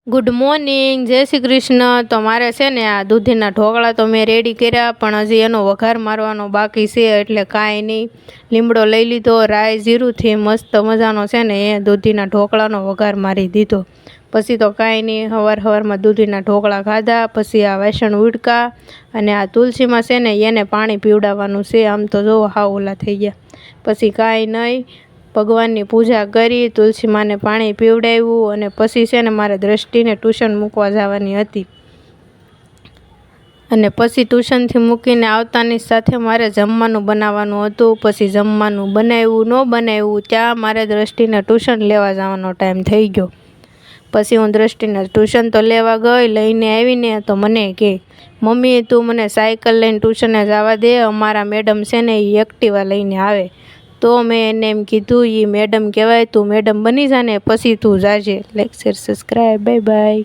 Good morning, જય શ્રી કૃષ્ણ। તો મારે છે ને આ દૂધીના ઢોકળા તો મેં રેડી કર્યા, પણ હજી એનો વઘાર મારવાનો બાકી છે, એટલે કાંઈ નહીં। લીમડો લઈ લીધો, રાઈ જીરુંથી મસ્ત મજાનો છે ને એ દૂધીના ઢોકળાનો વઘાર મારી દીધો। પછી તો કાંઈ નહીં, સવારમાં દૂધીના ઢોકળા ખાધા। પછી આ વાસણ ઉડકા અને આ તુલસીમાં છે ને એને પાણી પીવડાવવાનું છે। આમ તો જો હાવ ઓલા થઈ ગયા। પછી કાંઈ નહીં, ભગવાનની પૂજા કરી, તુલસી માને પાણી પીવડાવ્યું અને પછી છે ને મારે દ્રષ્ટિને ટ્યુશન મૂકવા જવાની હતી। અને પછી ટ્યુશનથી મૂકીને આવતાની સાથે મારે જમવાનું બનાવવાનું હતું। પછી જમવાનું બનાવ્યું ન બનાવ્યું ત્યાં મારે દ્રષ્ટિને ટ્યુશન લેવા જવાનો ટાઈમ થઈ ગયો। પછી હું દ્રષ્ટિને ટ્યુશન તો લેવા ગઈ, લઈને આવીને તો મને કહે, મમ્મી તું મને સાયકલ લઈને ટ્યુશને જવા દે, અમારા મેડમ છે ને એ એક્ટિવા લઈને આવે। તો મેં એને એમ કીધું, એ મેડમ કહેવાય, તું મેડમ બની જાને પછી તું જાજે। Like share subscribe, bye by.